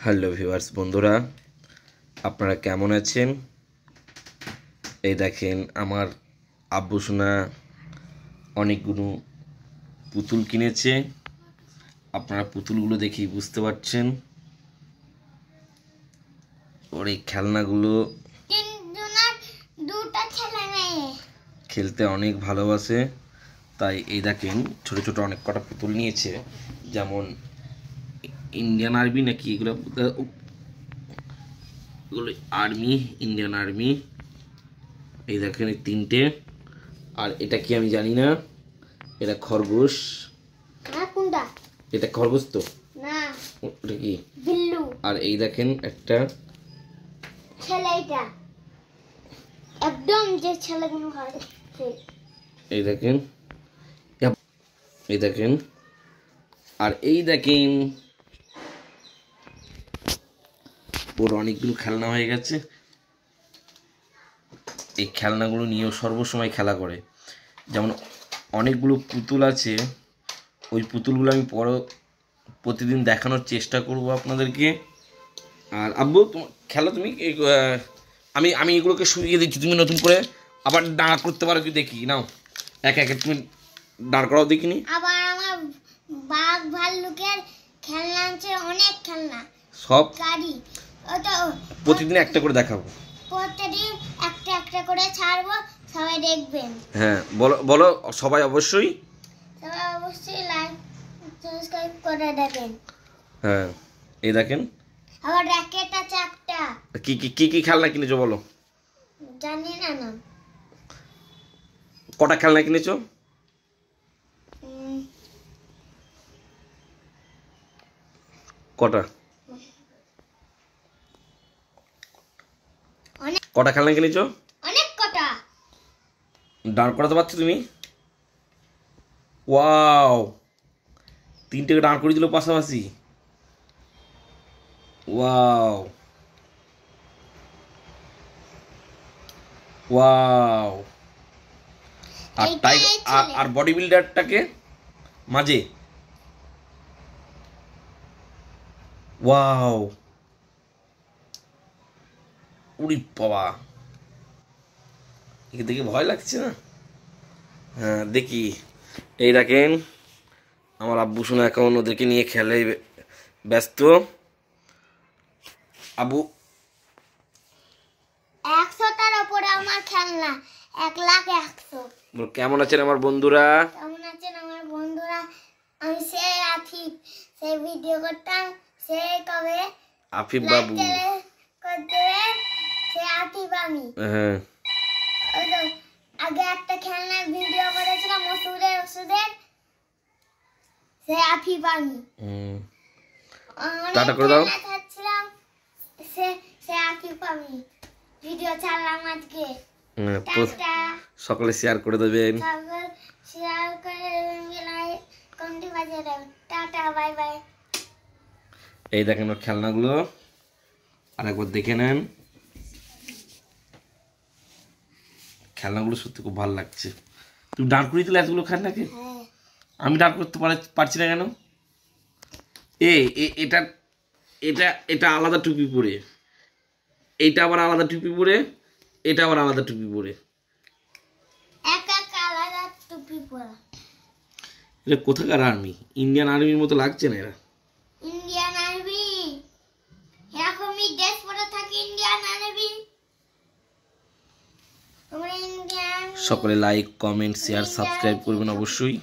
Hello viewers বন্ধুরা, আপনারা কেমন আছেন? এই দেখেন আমার আব্বু সোনা অনেকগুলো পুতুল কিনেছে। আপনারা পুতুলগুলো দেখেই বুঝতে পারছেন। ওর এই খেলনাগুলো খেলতে অনেক ভালোবাসে, তাই এই দেখেন ছোট ছোট অনেক কটা পুতুল নিয়েছে, যেমন ইন্ডিয়ান আর্মি নাকি এগুলো আর্মি, ইন্ডিয়ান আর্মি। এই দেখেন এই তিনটে। আর এটা কি আমি জানি না, এটা খরগোশ। এটা খরগোশ তো না, ওটা কি বিল্লু। আর এই দেখেন একটা ছেলে, এটা একদম যে ছেলেগুলো হয়। এই দেখেন, এই দেখেন। আর এই দেখেন ওর অনেকগুলো খেলনা হয়ে গেছে। এই খেলনাগুলো নিয়েও সর্বসময় খেলা করে। যেমন অনেকগুলো পুতুল আছে, ওই পুতুলগুলো আমি প্রতিদিন দেখানোর চেষ্টা করব আপনাদেরকে। আর আব্বু তোমার খেলো, তুমি আমি আমি এগুলোকে শুইয়ে দিচ্ছি, তুমি নতুন করে আবার দাঁড় করতে পারো কি দেখি। নাও এক এক তুমি দাঁড় করাও দেখিনি। আবার আমার বাঘ ভাল্লুকের খেলনা আছে, অনেক খেলনা, সব গাড়ি। ওটা প্রতিদিন একটা করে দেখাবো, প্রতিদিন একটা একটা করে ছাড়বো, সবাই দেখবেন। হ্যাঁ বলো বলো, সবাই অবশ্যই লাইক সাবস্ক্রাইব করে দেখেন। হ্যাঁ এই দেখেন আবার র্যাকেট আছে একটা। কি কি কি কি খেলনা কিনেছো বলো? জানি না নাম। কটা খেলনা কিনেছো? কটা কটা খেলনা কিনেছো? অনেক কটা। দাঁড় করাতে পারছো তুমি? ওয়াও, তিনটেকে দাঁড় করিয়ে দিল পাশাপাশি। Wow wow. আর আর বডি বিল্ডারটাকে মাঝে। ওয়াও, উড়ি বাবা, একে দেখে ভয় লাগছে না? হ্যাঁ দেখি। এই দেখেন আমার আব্বু সোনা এখন ওদেরকে নিয়ে খেলে ব্যস্ত। আব্বু 100টার উপরে আমার খেলনা, 1,00,000। কেমন আছেন আমার বন্ধুরা? কেমন আছেন আমার বন্ধুরা? আমি সেই আফিফ, সেই ভিডিও করতাম, সেই কবে আফিফ বাবু করতে, সেই আফিফ আমি। হ্যাঁ ওই তো আগে একটা খেলনার ভিডিও করেছিলাম ওষুধের, সেই আফিফ আমি। টাটা করে দাও। সেই আফিফ আমি ভিডিও ছাড়লাম আজকে। সকলে শেয়ার করে দেবেন, শেয়ার করে দেবেন, কমেন্টে বাজিয়ে দেবেন। Tata, bye bye. এই দেখেন ওর খেলনাগুলো, আরেকবার দেখে নেন। খেলনাগুলো সত্যি খুব ভালো লাগছে। তুমি দাঁড় করিয়ে দিলে এতগুলো খেলনাকে? আমি দাঁড় করতে পারছি না কেন? এটা এটা এটা আলাদা টুপি পরে, এইটা আবার আলাদা টুপি পরে, এটা আবার আলাদা টুপি পরে। এটা কোথাকার আর্মি? ইন্ডিয়ান আর্মির মতো লাগছে না এরা। ইন্ডিয়ান আর্মি এরকমই ড্রেস পরে থাকে, ইন্ডিয়ান আর্মি। সকলে লাইক, কমেন্ট, শেয়ার, সাবস্ক্রাইব করবেন অবশ্যই।